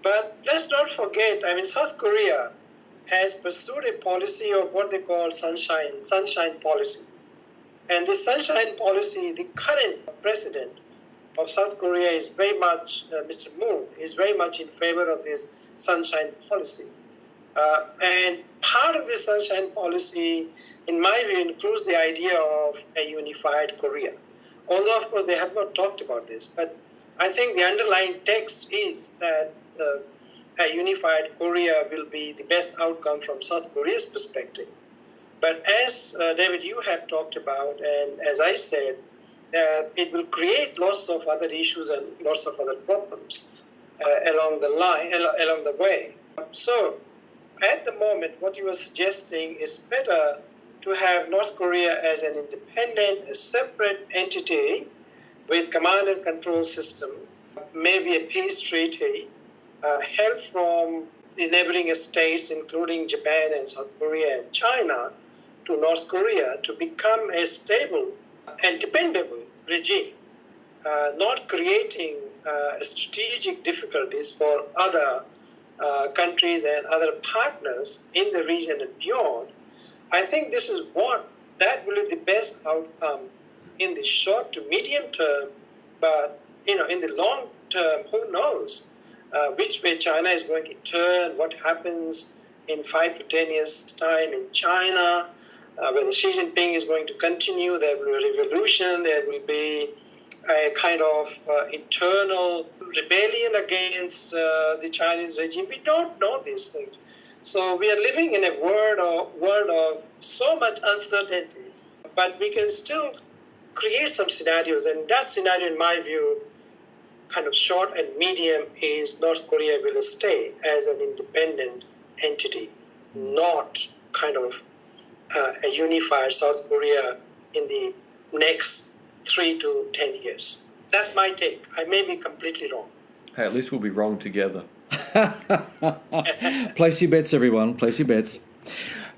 Speaker 2: But let's not forget, I mean, South Korea has pursued a policy of what they call sunshine policy. And this sunshine policy, the current president of South Korea is very much, Mr. Moon, is very much in favor of this sunshine policy. And part of this sunshine policy, in my view, includes the idea of a unified Korea. Although, of course, they have not talked about this, but I think the underlying text is that a unified Korea will be the best outcome from South Korea's perspective. But as David, you have talked about, and as I said, it will create lots of other issues and lots of other problems along the way. So, at the moment, what you are suggesting is better to have North Korea as an independent, a separate entity with command and control system, maybe a peace treaty, help from the neighboring states, including Japan and South Korea and China, to North Korea to become a stable and dependable regime, not creating strategic difficulties for other countries and other partners in the region and beyond. I think this is that will be the best outcome in the short to medium term, but in the long term, who knows which way China is going to turn, what happens in 5 to 10 years' time in China, whether Xi Jinping is going to continue, there will be a revolution, there will be a kind of internal rebellion against the Chinese regime. We don't know these things. So we are living in a world of so much uncertainties, but we can still create some scenarios, and that scenario, in my view, kind of short and medium, is North Korea will stay as an independent entity, not kind of a unified South Korea in the next 3 to 10 years. That's my take. I may be completely wrong.
Speaker 3: Hey, at least we'll be wrong together.
Speaker 5: Place your bets, everyone. Place your bets.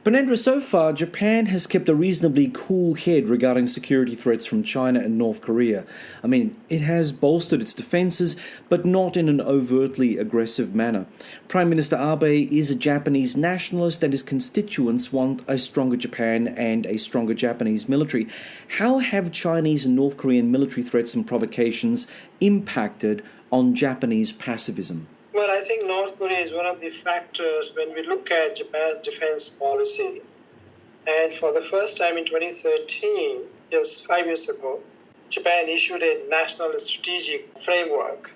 Speaker 5: Purnendra, so far, Japan has kept a reasonably cool head regarding security threats from China and North Korea. I mean, it has bolstered its defences, but not in an overtly aggressive manner. Prime Minister Abe is a Japanese nationalist, and his constituents want a stronger Japan and a stronger Japanese military. How have Chinese and North Korean military threats and provocations impacted on Japanese pacifism?
Speaker 2: Well, I think North Korea is one of the factors when we look at Japan's defense policy. And for the first time in 2013, just 5 years ago, Japan issued a national strategic framework.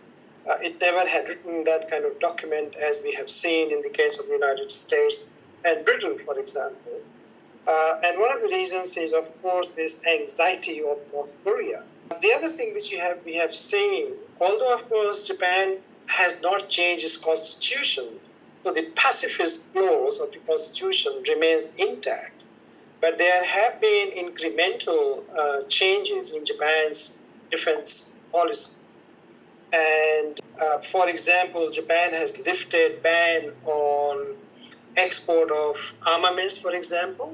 Speaker 2: It never had written that kind of document as we have seen in the case of the United States and Britain, for example. And one of the reasons is, of course, this anxiety of North Korea. The other thing which we have seen, although, of course, Japan has not changed its constitution, so the pacifist clause of the constitution remains intact. But there have been incremental changes in Japan's defense policy. And for example, Japan has lifted ban on export of armaments, for example.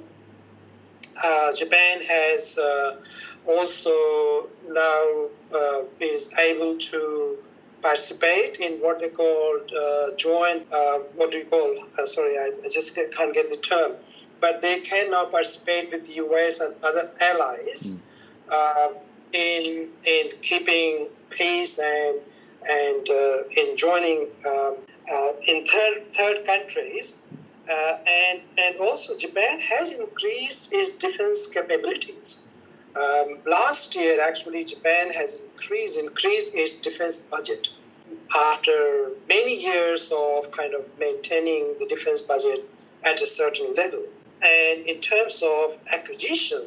Speaker 2: Japan has also now is able to participate in what they call joint, I just can't get the term, but they can now participate with the US and other allies in keeping peace and in joining in third countries. And also Japan has increased its defense capabilities. Last year, actually, Japan has increase its defense budget after many years of kind of maintaining the defense budget at a certain level. And in terms of acquisition,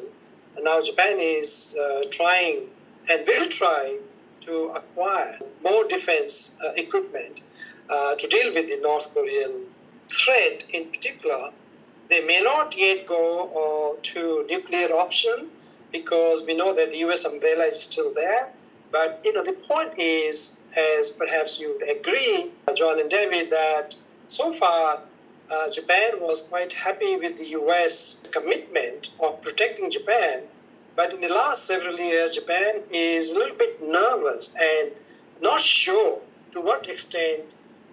Speaker 2: now Japan is trying and will try to acquire more defense equipment to deal with the North Korean threat in particular. They may not yet go to nuclear option because we know that the US umbrella is still there. But, the point is, as perhaps you would agree, John and David, that so far Japan was quite happy with the US commitment of protecting Japan. But in the last several years, Japan is a little bit nervous and not sure to what extent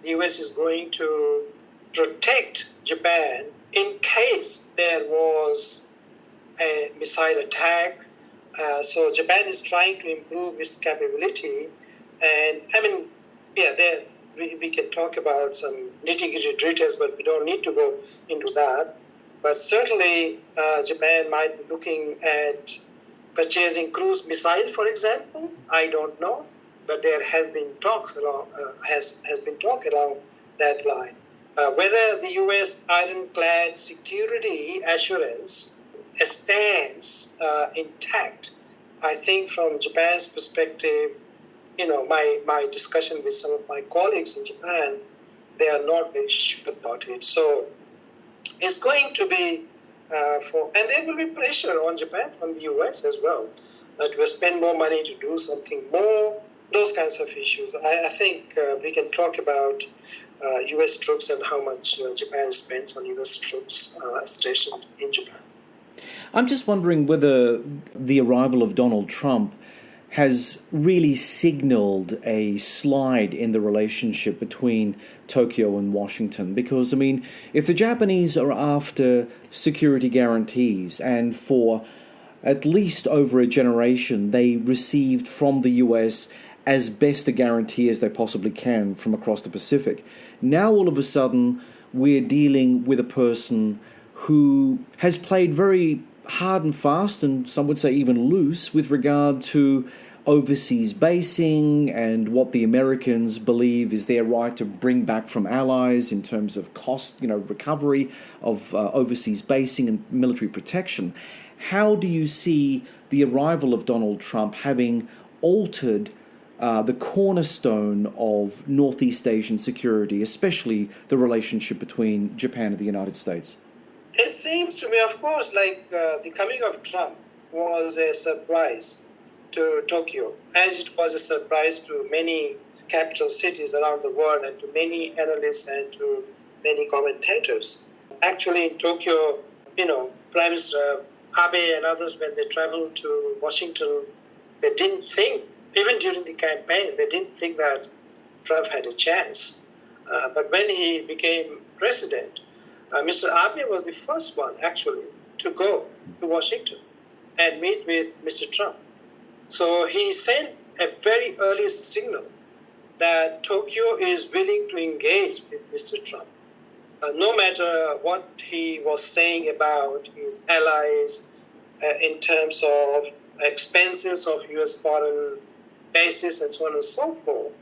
Speaker 2: the US is going to protect Japan in case there was a missile attack. So Japan is trying to improve its capability. And we can talk about some nitty-gritty details, but we don't need to go into that. But certainly Japan might be looking at purchasing cruise missile, for example. I don't know, but there has been talks along that line. Whether the U.S. ironclad security assurance stands intact, I think from Japan's perspective, my discussion with some of my colleagues in Japan, they are not very sure about it. So it's going to be and there will be pressure on Japan from the US as well to spend more money to do something more, those kinds of issues. I think we can talk about US troops and how much Japan spends on US troops stationed in Japan.
Speaker 5: I'm just wondering whether the arrival of Donald Trump has really signaled a slide in the relationship between Tokyo and Washington. Because, if the Japanese are after security guarantees, and for at least over a generation they received from the US as best a guarantee as they possibly can from across the Pacific, now all of a sudden we're dealing with a person who has played very hard and fast, and some would say even loose, with regard to overseas basing and what the Americans believe is their right to bring back from allies in terms of cost, recovery of overseas basing and military protection. How do you see the arrival of Donald Trump having altered the cornerstone of Northeast Asian security, especially the relationship between Japan and the United States?
Speaker 2: It seems to me, of course, like the coming of Trump was a surprise to Tokyo, as it was a surprise to many capital cities around the world and to many analysts and to many commentators. Actually, in Tokyo, Prime Minister Abe and others, when they traveled to Washington, they didn't think, even during the campaign, they didn't think that Trump had a chance. But when he became president, Mr. Abe was the first one, actually, to go to Washington and meet with Mr. Trump. So he sent a very early signal that Tokyo is willing to engage with Mr. Trump. No matter what he was saying about his allies in terms of expenses of U.S. foreign bases and so on and so forth.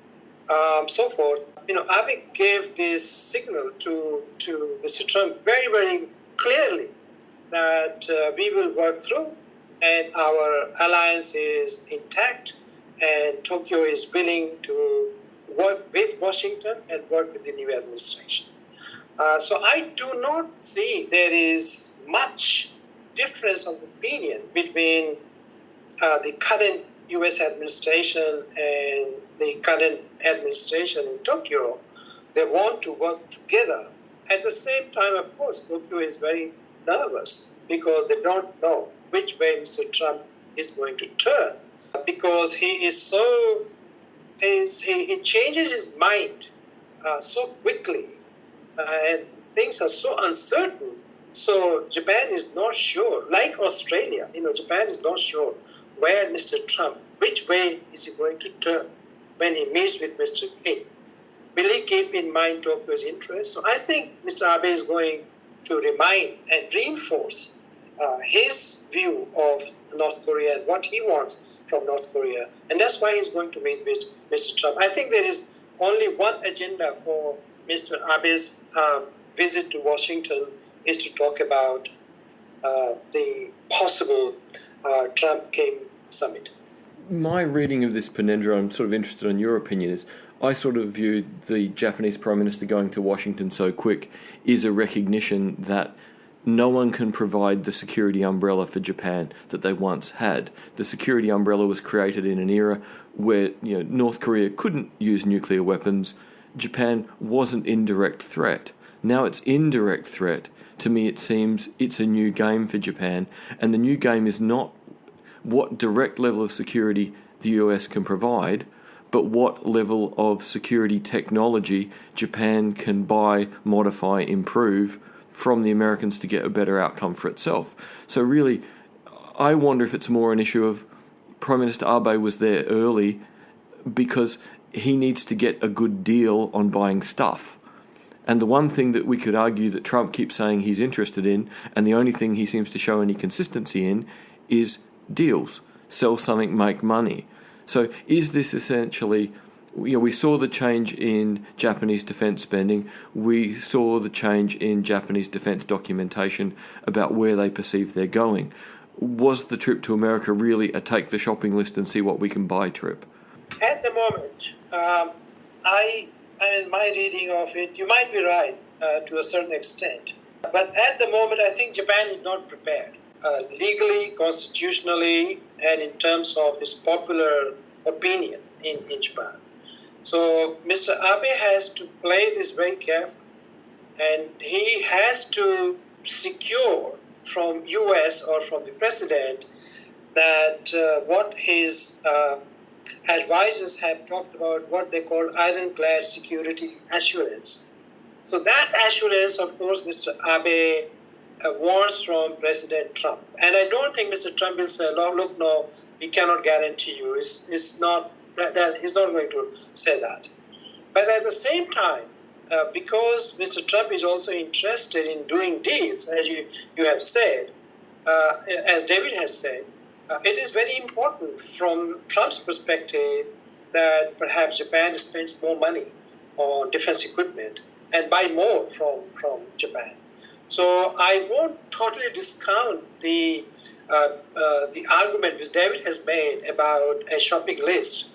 Speaker 2: Abe gave this signal to Mr. Trump very, very clearly that we will work through and our alliance is intact and Tokyo is willing to work with Washington and work with the new administration. So I do not see there is much difference of opinion between the current U.S. administration and the current administration in Tokyo. They want to work together. At the same time, of course, Tokyo is very nervous because they don't know which way Mr. Trump is going to turn, because he changes his mind so quickly and things are so uncertain. So Japan is not sure, like Australia, Japan is not sure where Mr. Trump, which way is he going to turn when he meets with Mr. Kim. Will he keep in mind Tokyo's interests? So I think Mr. Abe is going to remind and reinforce his view of North Korea and what he wants from North Korea. And that's why he's going to meet with Mr. Trump. I think there is only one agenda for Mr. Abe's visit to Washington is to talk about the possible Trump-Kim summit.
Speaker 3: My reading of this, Purnendra, I'm sort of interested in your opinion, is I sort of viewed the Japanese Prime Minister going to Washington so quick is a recognition that no one can provide the security umbrella for Japan that they once had. The security umbrella was created in an era where North Korea couldn't use nuclear weapons. Japan wasn't indirect threat. Now it's indirect threat. To me, it seems it's a new game for Japan, and the new game is not what direct level of security the US can provide, but what level of security technology Japan can buy, modify, improve from the Americans to get a better outcome for itself. So really, I wonder if it's more an issue of Prime Minister Abe was there early because he needs to get a good deal on buying stuff. And the one thing that we could argue that Trump keeps saying he's interested in, and the only thing he seems to show any consistency in, is deals. Sell something, make money. So is this essentially, we saw the change in Japanese defense spending. We saw the change in Japanese defense documentation about where they perceive they're going. Was the trip to America really a take the shopping list and see what we can buy trip?
Speaker 2: At the moment, my reading of it, you might be right to a certain extent. But at the moment, I think Japan is not prepared. Legally, constitutionally, and in terms of its popular opinion in Japan. So Mr. Abe has to play this very carefully, and he has to secure from US or from the president that what his advisors have talked about, what they call ironclad security assurance. So that assurance, of course, Mr. Abe wants from President Trump. And I don't think Mr. Trump will say, no, we cannot guarantee you. It's not that he's not going to say that. But at the same time, because Mr. Trump is also interested in doing deals, as you have said, as David has said, it is very important from Trump's perspective that perhaps Japan spends more money on defense equipment and buy more from Japan. So I won't totally discount the argument which David has made about a shopping list.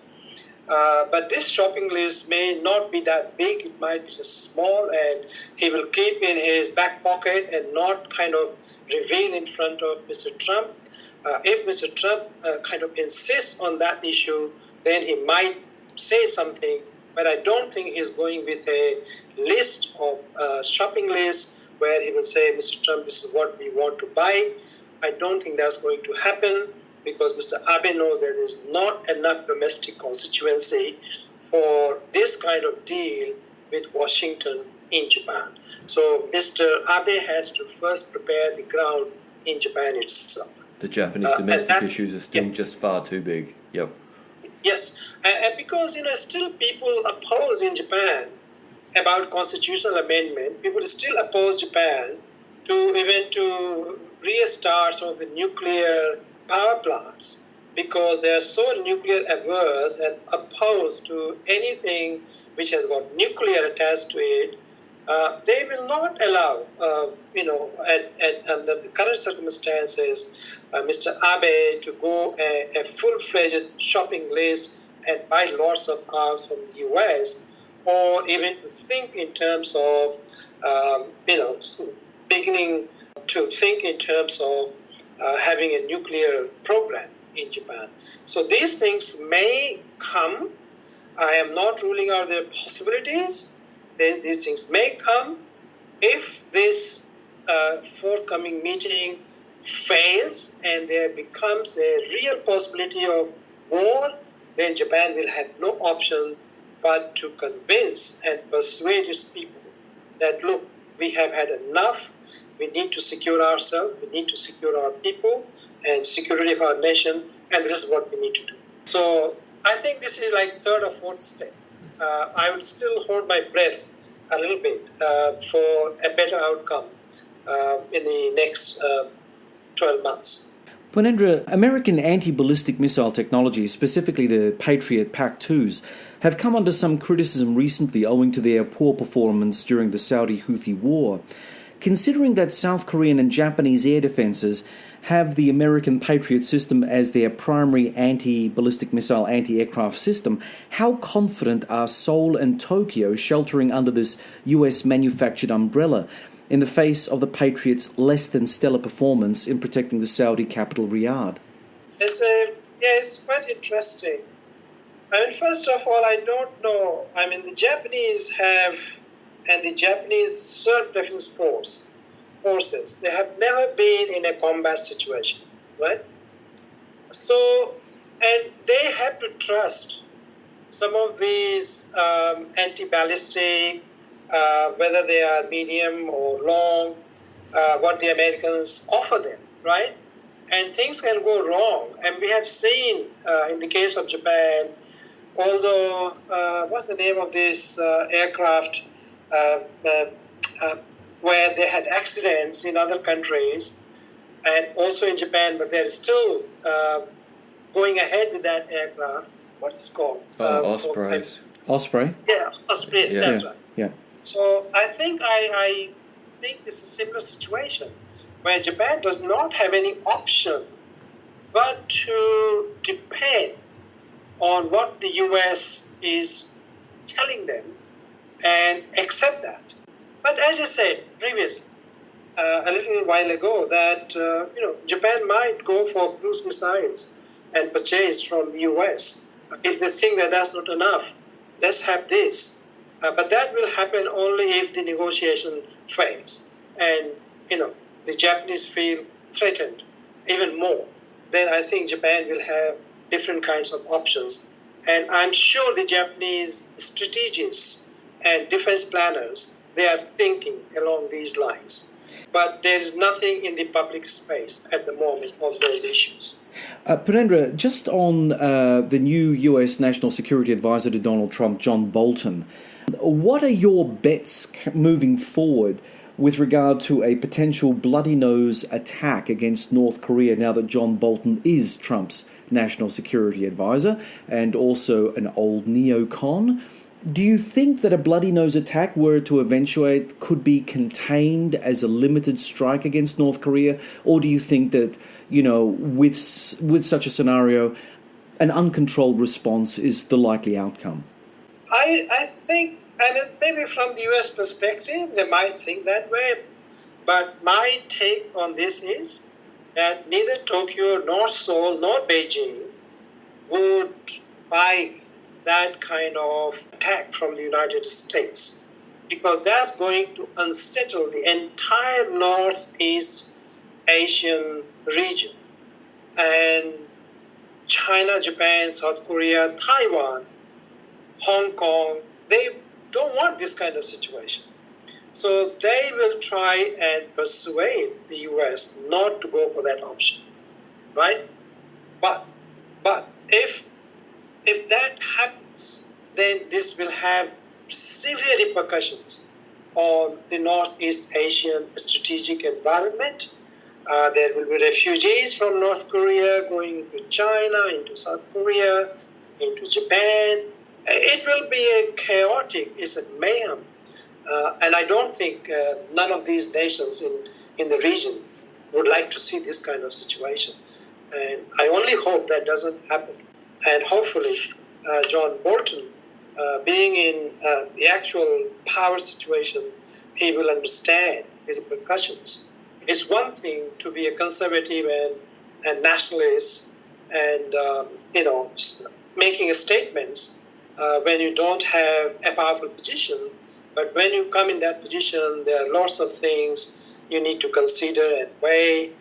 Speaker 2: But this shopping list may not be that big. It might be just small, and he will keep in his back pocket and not kind of reveal in front of Mr. Trump. If Mr. Trump kind of insists on that issue, then he might say something. But I don't think he's going with a list of shopping list where he will say, Mr. Trump, this is what we want to buy. I don't think that's going to happen because Mr. Abe knows there is not enough domestic constituency for this kind of deal with Washington in Japan. So Mr. Abe has to first prepare the ground in Japan itself.
Speaker 3: The Japanese domestic issues are still just far too big. Yep.
Speaker 2: Yes, and because still people oppose in Japan about constitutional amendment. People still oppose Japan to restart some of the nuclear power plants because they are so nuclear averse and opposed to anything which has got nuclear attached to it. They will not allow, under the current circumstances, Mr. Abe to go a full-fledged shopping list and buy lots of arms from the US, or even to think in terms of, beginning to think in terms of having a nuclear program in Japan. So these things may come. I am not ruling out their possibilities. These things may come. If this forthcoming meeting fails and there becomes a real possibility of war, then Japan will have no option but to convince and persuade its people that, look, we have had enough. We need to secure ourselves. We need to secure our people and security of our nation. And this is what we need to do. So I think this is like third or fourth step. I would still hold my breath a little bit for a better outcome in the next 12 months.
Speaker 5: Purnendra, American anti-ballistic missile technology, specifically the Patriot PAC-2s, have come under some criticism recently owing to their poor performance during the Saudi Houthi war. Considering that South Korean and Japanese air defences have the American Patriot system as their primary anti-ballistic missile anti-aircraft system, how confident are Seoul and Tokyo sheltering under this US-manufactured umbrella in the face of the Patriots' less than stellar performance in protecting the Saudi capital Riyadh?
Speaker 2: It's quite interesting. First of all, I don't know. The Japanese have, and the Japanese self-defense forces, they have never been in a combat situation, right? So, and they have to trust some of these anti-ballistic, whether they are medium or long, what the Americans offer them, right? And things can go wrong. And we have seen in the case of Japan, although, what's the name of this aircraft where they had accidents in other countries and also in Japan, but they're still going ahead with that aircraft. What is it called?
Speaker 3: Ospreys.
Speaker 5: Osprey?
Speaker 2: Yeah, Ospreys,
Speaker 5: Yeah.
Speaker 2: that's right.
Speaker 5: Yeah.
Speaker 2: So I think I think this is a similar situation where Japan does not have any option but to depend on what the US is telling them and accept that. But as I said previously, a little while ago, that Japan might go for cruise missiles and purchase from the US. If they think that that's not enough, let's have this. But that will happen only if the negotiation fails. And, the Japanese feel threatened even more. Then I think Japan will have different kinds of options. And I'm sure the Japanese strategists and defense planners, they are thinking along these lines. But there is nothing in the public space at the moment on those issues.
Speaker 5: Purnendra, just on the new US National Security Advisor to Donald Trump, John Bolton, what are your bets moving forward with regard to a potential bloody nose attack against North Korea now that John Bolton is Trump's National Security Advisor and also an old neocon? Do you think that a bloody nose attack, were to eventuate, could be contained as a limited strike against North Korea? Or do you think that, with such a scenario, an uncontrolled response is the likely outcome?
Speaker 2: I think, maybe from the US perspective, they might think that way. But my take on this is that neither Tokyo, nor Seoul, nor Beijing would buy that kind of attack from the United States, because that's going to unsettle the entire Northeast Asian region. And China, Japan, South Korea, Taiwan, Hong Kong, they don't want this kind of situation. So they will try and persuade the US not to go for that option, right? But if that happens, then this will have severe repercussions on the Northeast Asian strategic environment. There will be refugees from North Korea going into China, into South Korea, into Japan. It will be a chaotic, it's a mayhem. And I don't think none of these nations in the region would like to see this kind of situation. And I only hope that doesn't happen. And hopefully, John Bolton, being in the actual power situation, he will understand the repercussions. It's one thing to be a conservative and nationalist and, making statements when you don't have a powerful position. But when you come in that position, there are lots of things you need to consider and weigh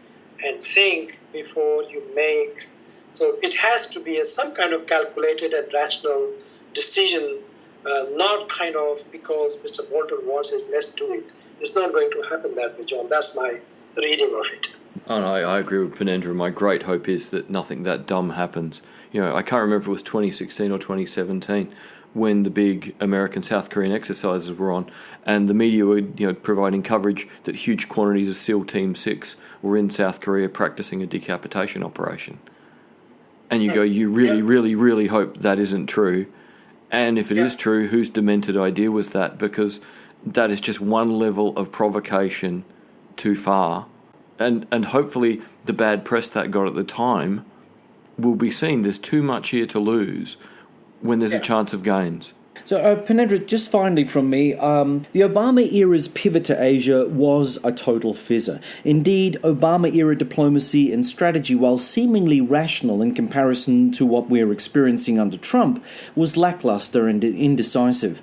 Speaker 2: and think before you make. So it has to be some kind of calculated and rational decision, not kind of because Mr. Bolton wants it, let's do it. It's not going to happen that way, John. That's my reading of it.
Speaker 3: Oh, no, I agree with Purnendra. My great hope is that nothing that dumb happens. I can't remember if it was 2016 or 2017 when the big American-South Korean exercises were on, and the media were providing coverage that huge quantities of SEAL Team 6 were in South Korea practicing a decapitation operation. And you go, you really, really, really hope that isn't true. And if it is true, whose demented idea was that? Because that is just one level of provocation too far. And hopefully the bad press that got at the time will be seen. There's too much here to lose when there's a chance of gains.
Speaker 5: So, Purnendra, just finally from me, the Obama era's pivot to Asia was a total fizzer. Indeed, Obama-era diplomacy and strategy, while seemingly rational in comparison to what we're experiencing under Trump, was lackluster and indecisive.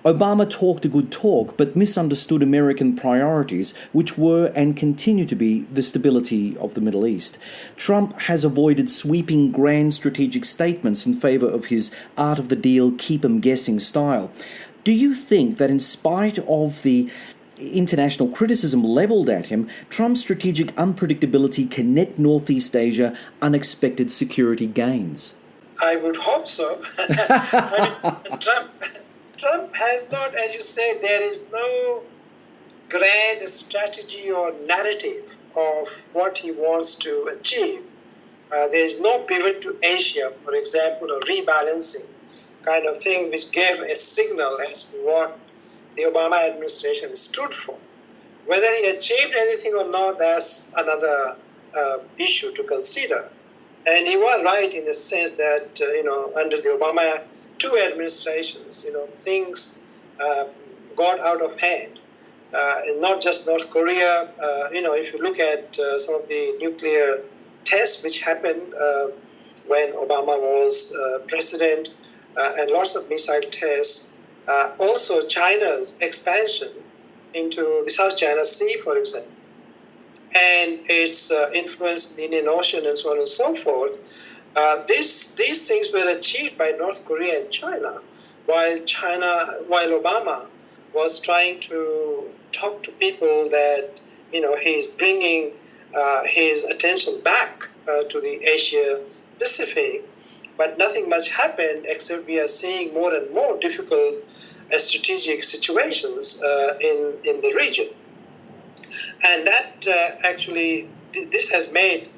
Speaker 5: Obama talked a good talk, but misunderstood American priorities, which were and continue to be the stability of the Middle East. Trump has avoided sweeping grand strategic statements in favour of his art of the deal, keep 'em guessing style. Do you think that in spite of the international criticism levelled at him, Trump's strategic unpredictability can net Northeast Asia unexpected security gains?
Speaker 2: I would hope so. Trump has not, as you say, there is no grand strategy or narrative of what he wants to achieve. There is no pivot to Asia, for example, or rebalancing kind of thing, which gave a signal as to what the Obama administration stood for. Whether he achieved anything or not, that's another issue to consider. And he was right in the sense that, under the Obama two administrations, things got out of hand. And not just North Korea. If you look at some of the nuclear tests which happened when Obama was president, and lots of missile tests. Also, China's expansion into the South China Sea, for example, and its influence in the Indian Ocean and so on and so forth. These things were achieved by North Korea and China, while Obama was trying to talk to people that he's bringing his attention back to the Asia Pacific, but nothing much happened except we are seeing more and more difficult strategic situations in the region, and that actually this has made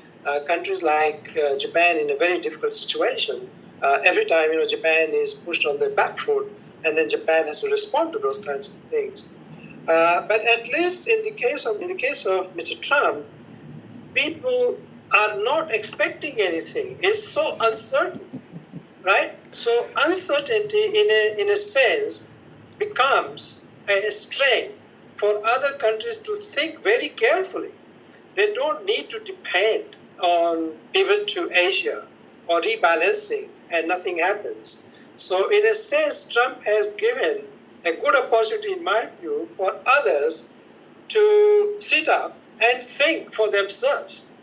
Speaker 2: countries like Japan in a very difficult situation. Every time Japan is pushed on the back foot, and then Japan has to respond to those kinds of things. But at least in the case of Mr. Trump, people are not expecting anything. It's so uncertain, right? So uncertainty, in a sense, becomes a strength for other countries to think very carefully. They don't need to depend on pivot to Asia or rebalancing, and nothing happens. So in a sense, Trump has given a good opportunity, in my view, for others to sit up and think for themselves,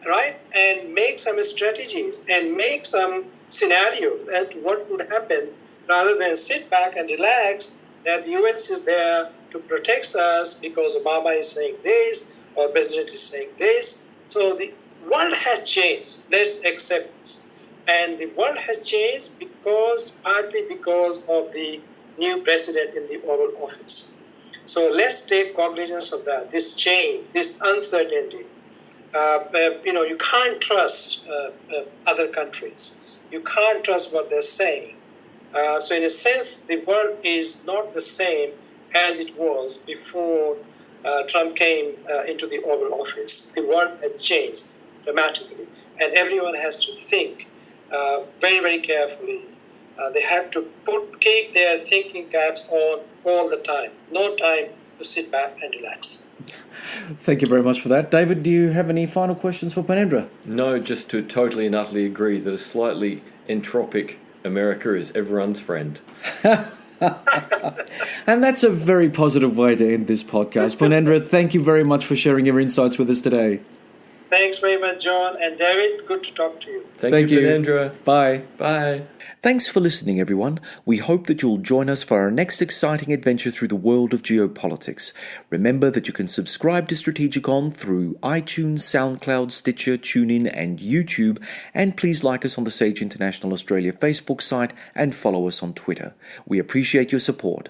Speaker 2: right? And make some strategies and make some scenarios as to what would happen, rather than sit back and relax that the US is there to protect us because Obama is saying this or President is saying this. So the world has changed. Let's accept this. And the world has changed partly because of the new president in the Oval Office. So let's take cognizance of that, this change, this uncertainty. You can't trust other countries. You can't trust what they're saying. So in a sense, the world is not the same as it was before Trump came into the Oval Office. The world has changed dramatically, and everyone has to think very, very carefully. They have to keep their thinking caps on all the time. No time to sit back and relax.
Speaker 5: Thank you very much for that. David, do you have any final questions for Purnendra?
Speaker 3: No, just to totally and utterly agree that a slightly entropic America is everyone's friend.
Speaker 5: And that's a very positive way to end this podcast. Purnendra, thank you very much for sharing your insights with us today.
Speaker 2: Thanks very much, John and David. Good to talk to you.
Speaker 3: Thank you, Purnendra.
Speaker 5: Bye.
Speaker 3: Bye.
Speaker 1: Thanks for listening, everyone. We hope that you'll join us for our next exciting adventure through the world of geopolitics. Remember that you can subscribe to Strategikon through iTunes, SoundCloud, Stitcher, TuneIn, and YouTube. And please like us on the Sage International Australia Facebook site and follow us on Twitter. We appreciate your support.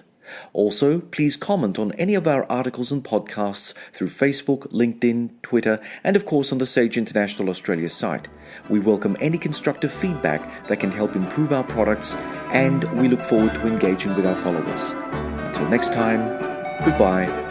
Speaker 1: Also, please comment on any of our articles and podcasts through Facebook, LinkedIn, Twitter, and of course on the Sage International Australia site. We welcome any constructive feedback that can help improve our products, and we look forward to engaging with our followers. Until next time, goodbye.